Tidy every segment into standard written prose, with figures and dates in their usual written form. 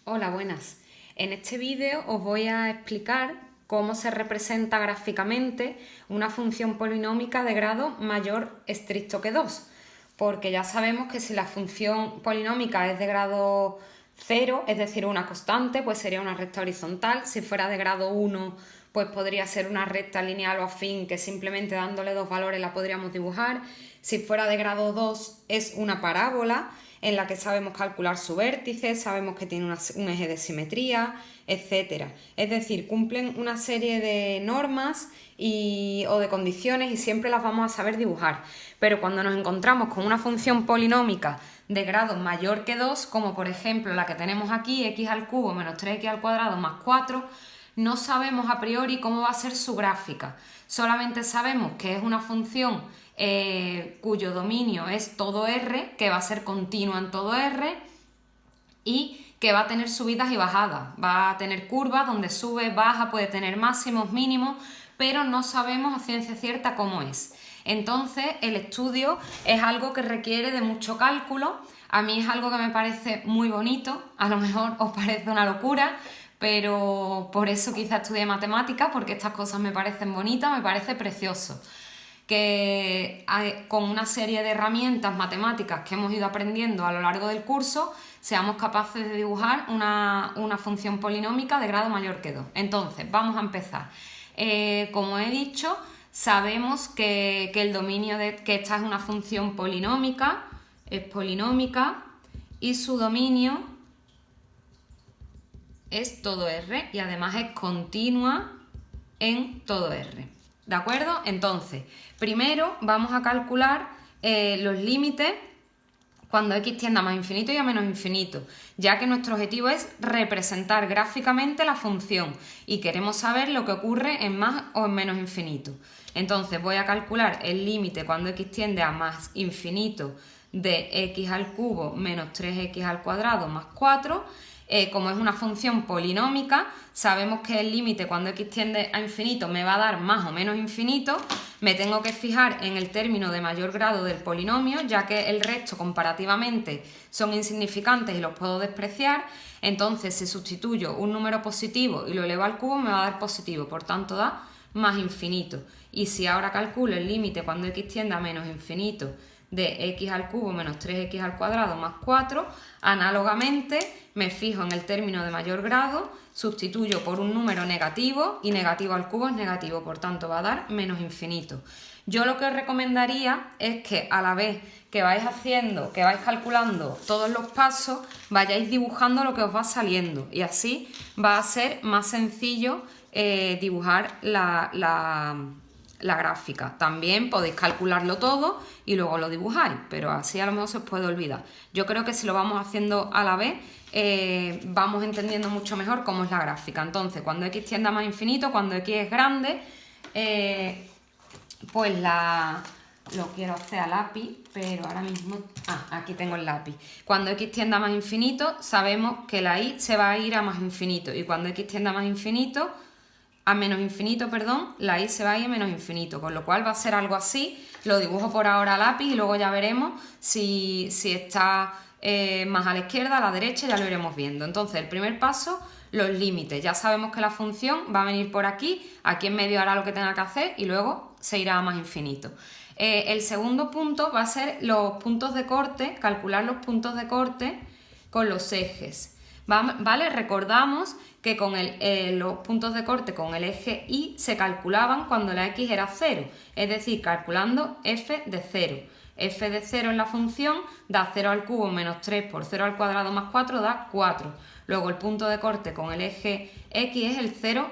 Hola, buenas. En este vídeo os voy a explicar cómo se representa gráficamente una función polinómica de grado mayor estricto que 2, porque ya sabemos que si la función polinómica es de grado 0, es decir, una constante, pues sería una recta horizontal. Si fuera de grado 1, pues podría ser una recta lineal o afín que simplemente dándole dos valores la podríamos dibujar. Si fuera de grado 2 es una parábola en la que sabemos calcular su vértice, sabemos que tiene un eje de simetría, etc. Es decir, cumplen una serie de normas o de condiciones y siempre las vamos a saber dibujar. Pero cuando nos encontramos con una función polinómica de grado mayor que 2, como por ejemplo la que tenemos aquí, x al cubo menos 3x al cuadrado más 4, no sabemos a priori cómo va a ser su gráfica. Solamente sabemos que es una función cuyo dominio es todo R, que va a ser continua en todo R y que va a tener subidas y bajadas. Va a tener curvas donde sube, baja, puede tener máximos, mínimos, pero no sabemos a ciencia cierta cómo es. Entonces, el estudio es algo que requiere de mucho cálculo. A mí es algo que me parece muy bonito, a lo mejor os parece una locura, pero por eso quizá estudié matemáticas, porque estas cosas me parecen bonitas, me parece precioso. Que con una serie de herramientas matemáticas que hemos ido aprendiendo a lo largo del curso, seamos capaces de dibujar una función polinómica de grado mayor que 2. Entonces, vamos a empezar. Como he dicho, sabemos que el dominio que esta es una función polinómica, es polinómica, y su dominio es todo R y además es continua en todo R. ¿De acuerdo? Entonces, primero vamos a calcular los límites cuando x tiende a más infinito y a menos infinito, ya que nuestro objetivo es representar gráficamente la función y queremos saber lo que ocurre en más o en menos infinito. Entonces voy a calcular el límite cuando x tiende a más infinito de x al cubo menos 3x al cuadrado más 4. Como es una función polinómica, sabemos que el límite cuando x tiende a infinito me va a dar más o menos infinito. Me tengo que fijar en el término de mayor grado del polinomio, ya que el resto comparativamente son insignificantes y los puedo despreciar. Entonces, si sustituyo un número positivo y lo elevo al cubo, me va a dar positivo, por tanto da más infinito. Y si ahora calculo el límite cuando x tiende a menos infinito de x al cubo menos 3x al cuadrado más 4, análogamente me fijo en el término de mayor grado, sustituyo por un número negativo y negativo al cubo es negativo, por tanto va a dar menos infinito. Yo lo que os recomendaría es que a la vez que vais haciendo, que vais calculando todos los pasos, vayáis dibujando lo que os va saliendo y así va a ser más sencillo dibujar la gráfica. También podéis calcularlo todo y luego lo dibujáis, pero así a lo mejor se os puede olvidar. Yo creo que si lo vamos haciendo a la vez, vamos entendiendo mucho mejor cómo es la gráfica. Entonces, cuando x tiende a más infinito, cuando x es grande, pues lo quiero hacer a lápiz, pero ahora mismo... aquí tengo el lápiz. Cuando x tiende a más infinito, sabemos que la y se va a ir a más infinito. Y cuando x tiende a más infinito, a menos infinito, perdón, la y se va a ir a menos infinito, con lo cual va a ser algo así. Lo dibujo por ahora a lápiz y luego ya veremos si está más a la izquierda, a la derecha, ya lo iremos viendo. Entonces, el primer paso, los límites. Ya sabemos que la función va a venir por aquí en medio hará lo que tenga que hacer y luego se irá a más infinito. El segundo punto va a ser los puntos de corte, calcular los puntos de corte con los ejes. ¿Vale? Recordamos que con los puntos de corte con el eje Y se calculaban cuando la x era 0, es decir, calculando f de 0. F de 0 en la función da 0 al cubo menos 3 por 0 al cuadrado más 4 da 4. Luego el punto de corte con el eje X es el 0,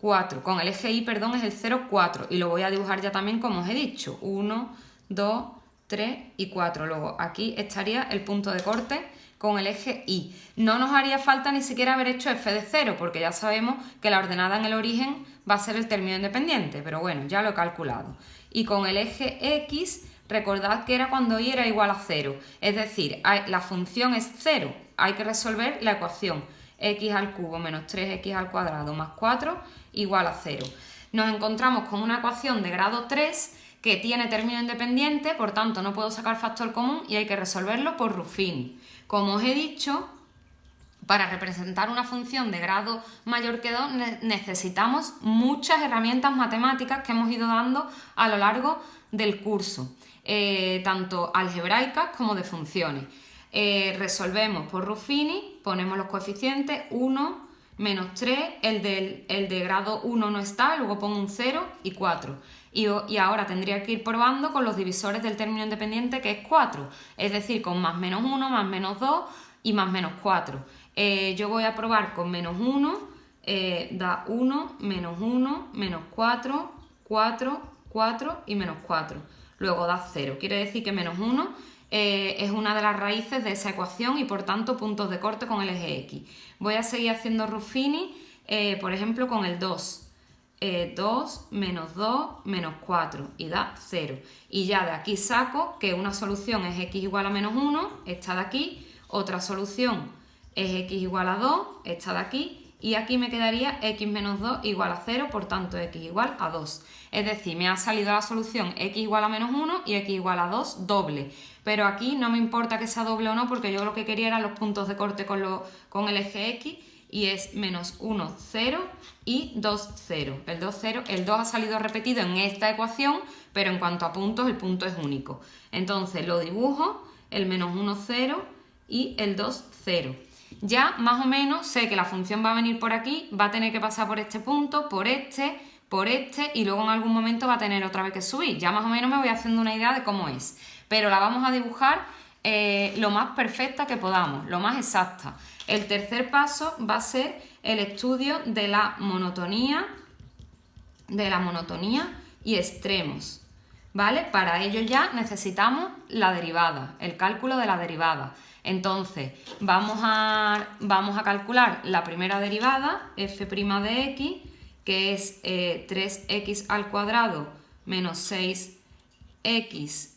4. Con el eje Y, perdón, es el 0, 4. Y lo voy a dibujar ya también como os he dicho. 1, 2, 3 y 4. Luego aquí estaría el punto de corte con el eje Y. No nos haría falta ni siquiera haber hecho f de 0, porque ya sabemos que la ordenada en el origen va a ser el término independiente, pero bueno, ya lo he calculado. Y con el eje X, recordad que era cuando y era igual a 0, es decir, la función es 0, hay que resolver la ecuación x al cubo menos 3x al cuadrado más 4 igual a 0. Nos encontramos con una ecuación de grado 3 que tiene término independiente, por tanto no puedo sacar factor común y hay que resolverlo por Ruffini. Como os he dicho, Para representar una función de grado mayor que 2 necesitamos muchas herramientas matemáticas que hemos ido dando a lo largo del curso, tanto algebraicas como de funciones. Resolvemos por Ruffini, ponemos los coeficientes 1, menos 3, el de grado 1 no está, luego pongo un 0 y 4. Y ahora tendría que ir probando con los divisores del término independiente, que es 4, es decir, con más menos 1, más menos 2 y más menos 4. Yo voy a probar con menos 1, da 1, menos 4, 4, 4 y menos 4. Luego da 0. Quiere decir que menos 1 es una de las raíces de esa ecuación y por tanto puntos de corte con el eje X. Voy a seguir haciendo Ruffini, por ejemplo, con el 2. 2, menos 2, menos 4 y da 0. Y ya de aquí saco que una solución es x igual a menos 1, esta de aquí, otra solución es x igual a 2, esta de aquí, y aquí me quedaría x menos 2 igual a 0, por tanto x igual a 2. Es decir, me ha salido la solución x igual a menos 1 y x igual a 2 doble. Pero aquí no me importa que sea doble o no, porque yo lo que quería eran los puntos de corte con el eje x, y es menos 1, 0 y 2, 0. El 2, 0, el 2 ha salido repetido en esta ecuación, pero en cuanto a puntos, el punto es único. Entonces lo dibujo, el menos 1, 0 y el 2, 0. Ya más o menos sé que la función va a venir por aquí, va a tener que pasar por este punto, por este y luego en algún momento va a tener otra vez que subir. Ya más o menos me voy haciendo una idea de cómo es. Pero la vamos a dibujar lo más perfecta que podamos, lo más exacta. El tercer paso va a ser el estudio de la monotonía y extremos, ¿vale? Para ello ya necesitamos la derivada, el cálculo de la derivada. Entonces, vamos a calcular la primera derivada, f' de x, que es 3x al cuadrado menos 6x,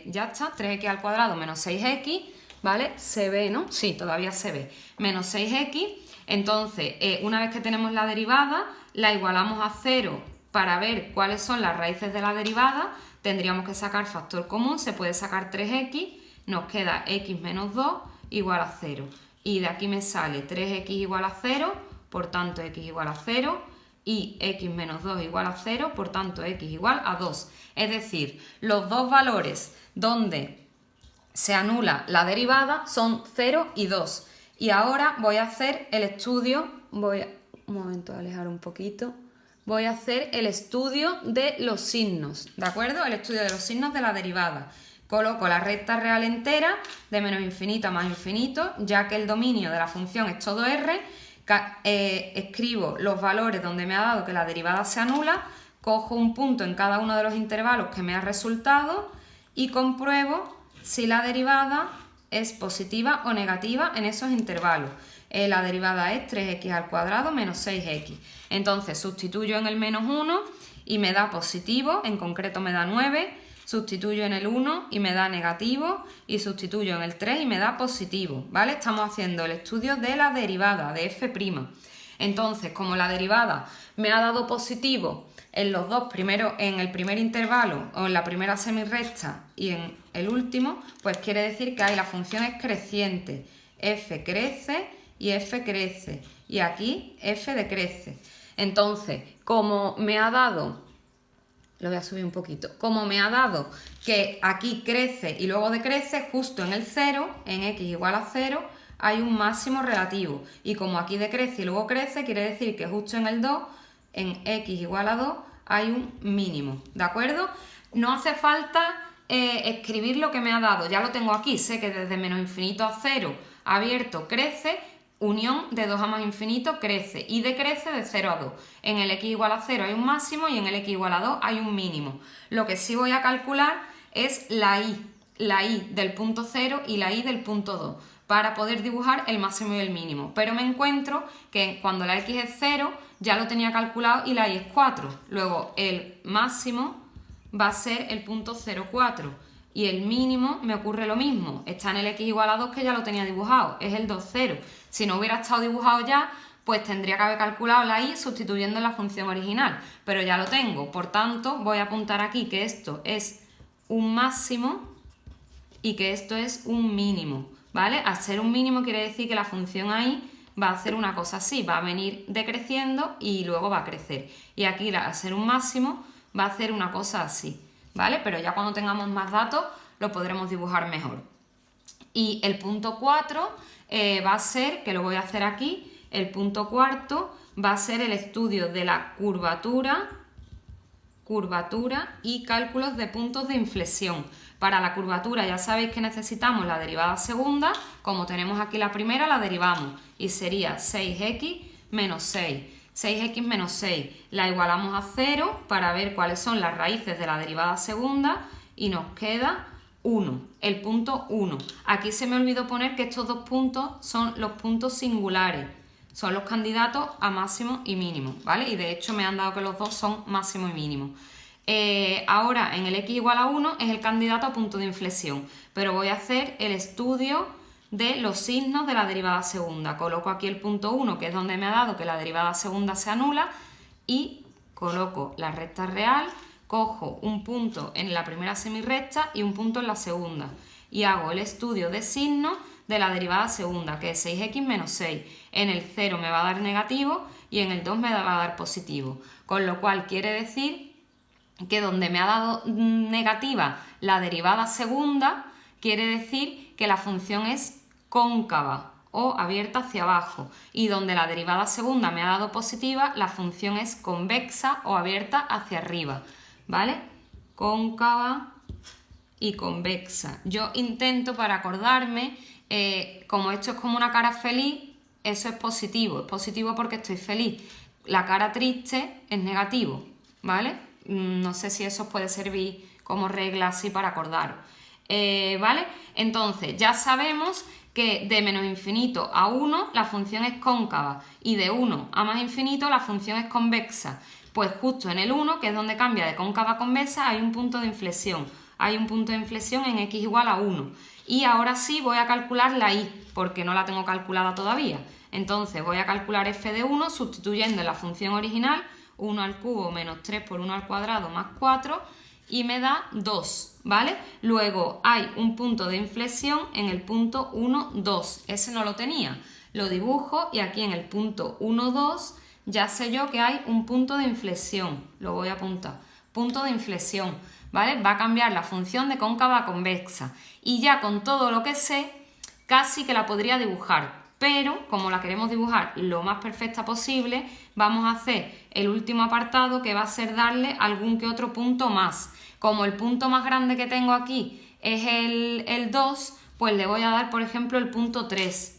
ya está, 3x al cuadrado menos 6x, ¿vale? Se ve, ¿no? Sí, todavía se ve. Menos 6x. Entonces, una vez que tenemos la derivada, la igualamos a 0 para ver cuáles son las raíces de la derivada. Tendríamos que sacar factor común, se puede sacar 3x, nos queda x menos 2 igual a 0. Y de aquí me sale 3x igual a 0, por tanto x igual a 0, y x menos 2 igual a 0, por tanto x igual a 2. Es decir, los dos valores donde se anula la derivada son 0 y 2. Y ahora voy a hacer el estudio, un momento a alejar un poquito, voy a hacer el estudio de los signos, ¿de acuerdo? El estudio de los signos de la derivada. Coloco la recta real entera de menos infinito a más infinito, ya que el dominio de la función es todo R, escribo los valores donde me ha dado que la derivada se anula, cojo un punto en cada uno de los intervalos que me ha resultado y compruebo si la derivada es positiva o negativa en esos intervalos. La derivada es 3x al cuadrado menos 6x. Entonces sustituyo en el menos 1 y me da positivo, en concreto me da 9, sustituyo en el 1 y me da negativo, y sustituyo en el 3 y me da positivo, ¿vale? Estamos haciendo el estudio de la derivada de f'. Entonces, como la derivada me ha dado positivo en los dos primeros, en el primer intervalo o en la primera semirrecta y en el último, pues quiere decir que ahí la función es creciente. F crece y F crece. Y aquí F decrece. Entonces, como me ha dado, lo voy a subir un poquito, como me ha dado que aquí crece y luego decrece, justo en el 0, en x igual a 0, hay un máximo relativo. Y como aquí decrece y luego crece, quiere decir que justo en el 2, en x igual a 2, hay un mínimo, ¿de acuerdo? No hace falta escribir lo que me ha dado, ya lo tengo aquí, sé que desde menos infinito a 0 abierto crece, unión de 2 a más infinito crece y decrece de 0 a 2. En el x igual a 0 hay un máximo y en el x igual a 2 hay un mínimo. Lo que sí voy a calcular es la y del punto 0 y la y del punto 2, para poder dibujar el máximo y el mínimo. Pero me encuentro que cuando la x es 0 ya lo tenía calculado y la y es 4. Luego el máximo va a ser el punto 0,4 y el mínimo me ocurre lo mismo. Está en el x igual a 2 que ya lo tenía dibujado, es el 2, 0. Si no hubiera estado dibujado ya, pues tendría que haber calculado la y sustituyendo en la función original. Pero ya lo tengo, por tanto voy a apuntar aquí que esto es un máximo y que esto es un mínimo. ¿vale? Al ser un mínimo quiere decir que la función ahí va a hacer una cosa así, va a venir decreciendo y luego va a crecer. Y aquí al ser un máximo va a hacer una cosa así, ¿vale? Pero ya cuando tengamos más datos lo podremos dibujar mejor. Y el punto 4 va a ser, que lo voy a hacer aquí, el punto cuarto va a ser el estudio de la curvatura y cálculos de puntos de inflexión. Para la curvatura ya sabéis que necesitamos la derivada segunda, como tenemos aquí la primera la derivamos y sería 6x menos 6. 6x menos 6 la igualamos a 0 para ver cuáles son las raíces de la derivada segunda y nos queda 1, el punto 1. Aquí se me olvidó poner que estos dos puntos son los puntos singulares, son los candidatos a máximo y mínimo, ¿vale? Y de hecho me han dado que los dos son máximo y mínimo. Ahora en el x igual a 1 es el candidato a punto de inflexión, pero voy a hacer el estudio de los signos de la derivada segunda. Coloco aquí el punto 1, que es donde me ha dado que la derivada segunda se anula, y coloco la recta real, cojo un punto en la primera semirrecta y un punto en la segunda, y hago el estudio de signos de la derivada segunda, que es 6x menos 6. En el 0 me va a dar negativo y en el 2 me va a dar positivo, con lo cual quiere decir que donde me ha dado negativa la derivada segunda, quiere decir que la función es cóncava o abierta hacia abajo, y donde la derivada segunda me ha dado positiva, la función es convexa o abierta hacia arriba, ¿vale? Cóncava y convexa. Yo intento, para acordarme, como esto es como una cara feliz, eso es positivo porque estoy feliz. La cara triste es negativo, ¿vale? No sé si eso os puede servir como regla así para acordaros, ¿vale? Entonces ya sabemos que de menos infinito a 1 la función es cóncava y de 1 a más infinito la función es convexa. Pues justo en el 1, que es donde cambia de cóncava a convexa, hay un punto de inflexión. Hay un punto de inflexión en x igual a 1. Y ahora sí voy a calcular la y, porque no la tengo calculada todavía. Entonces voy a calcular f de 1 sustituyendo en la función original 1 al cubo menos 3 por 1 al cuadrado más 4 y me da 2, ¿vale? Luego hay un punto de inflexión en el punto 1, 2. Ese no lo tenía. Lo dibujo y aquí en el punto 1, 2 ya sé yo que hay un punto de inflexión. Lo voy a apuntar. Punto de inflexión, ¿vale? Va a cambiar la función de cóncava a convexa. Y ya con todo lo que sé, casi que la podría dibujar. Pero, como la queremos dibujar lo más perfecta posible, vamos a hacer el último apartado, que va a ser darle algún que otro punto más. Como el punto más grande que tengo aquí es el 2, pues le voy a dar, por ejemplo, el punto 3.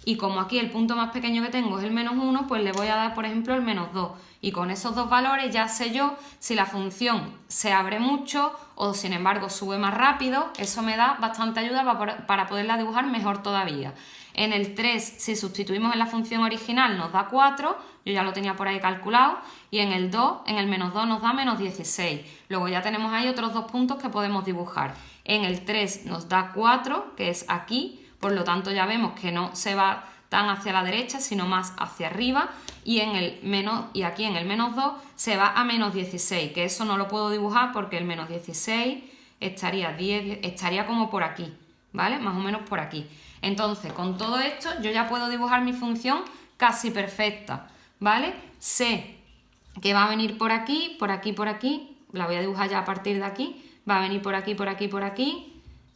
Y como aquí el punto más pequeño que tengo es el menos 1, pues le voy a dar, por ejemplo, el menos 2. Y con esos dos valores ya sé yo si la función se abre mucho o, sin embargo, sube más rápido. Eso me da bastante ayuda para poderla dibujar mejor todavía. En el 3, si sustituimos en la función original, nos da 4. Yo ya lo tenía por ahí calculado. Y en el 2, en el menos 2, nos da menos 16. Luego ya tenemos ahí otros dos puntos que podemos dibujar. En el 3 nos da 4, que es aquí. Por lo tanto, ya vemos que no se va tan hacia la derecha, sino más hacia arriba. Y aquí en el menos 2 se va a menos 16, que eso no lo puedo dibujar porque el menos 16 estaría como por aquí, ¿vale? Más o menos por aquí. Entonces, con todo esto yo ya puedo dibujar mi función casi perfecta, ¿vale? Sé que va a venir por aquí, por aquí, por aquí. La voy a dibujar ya a partir de aquí. Va a venir por aquí, por aquí, por aquí.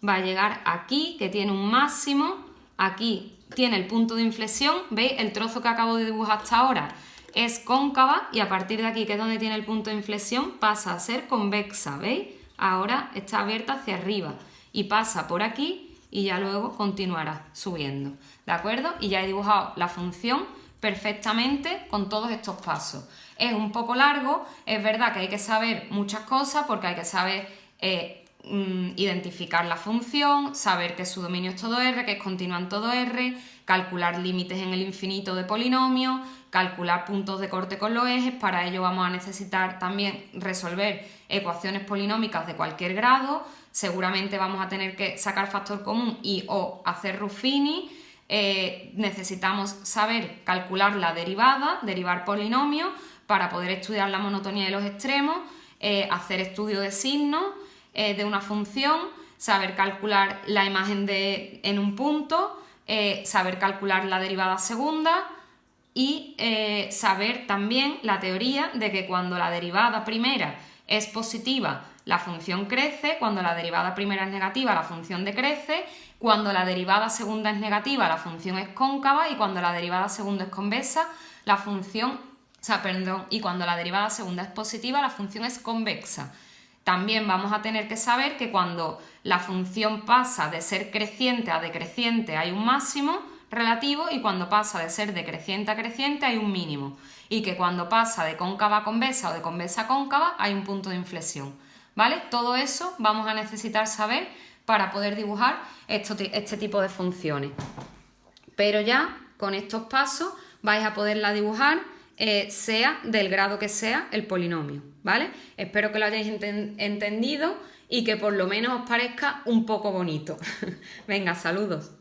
Va a llegar aquí, que tiene un máximo. Aquí tiene el punto de inflexión. ¿Veis? El trozo que acabo de dibujar hasta ahora es cóncava y a partir de aquí, que es donde tiene el punto de inflexión, pasa a ser convexa. ¿Veis? Ahora está abierta hacia arriba y pasa por aquí y ya luego continuará subiendo. ¿De acuerdo? Y ya he dibujado la función perfectamente con todos estos pasos. Es un poco largo, es verdad que hay que saber muchas cosas porque hay que saber identificar la función, saber que su dominio es todo R, que es continua en todo R, calcular límites en el infinito de polinomios, calcular puntos de corte con los ejes. Para ello vamos a necesitar también resolver ecuaciones polinómicas de cualquier grado. Seguramente vamos a tener que sacar factor común y o hacer Ruffini. Necesitamos saber calcular la derivada, derivar polinomios, para poder estudiar la monotonía de los extremos, hacer estudio de signos de una función, saber calcular la imagen en un punto, saber calcular la derivada segunda y saber también la teoría de que cuando la derivada primera es positiva, la función crece, cuando la derivada primera es negativa, la función decrece, cuando la derivada segunda es negativa, la función es cóncava y cuando la derivada segunda es convexa, la función, y cuando la derivada segunda es positiva, la función es convexa. También vamos a tener que saber que cuando la función pasa de ser creciente a decreciente hay un máximo relativo y cuando pasa de ser decreciente a creciente hay un mínimo. Y que cuando pasa de cóncava a convexa o de convexa a cóncava hay un punto de inflexión. ¿Vale? Todo eso vamos a necesitar saber para poder dibujar este tipo de funciones. Pero ya con estos pasos vais a poderla dibujar sea del grado que sea el polinomio, ¿vale? Espero que lo hayáis entendido y que por lo menos os parezca un poco bonito. Venga, saludos.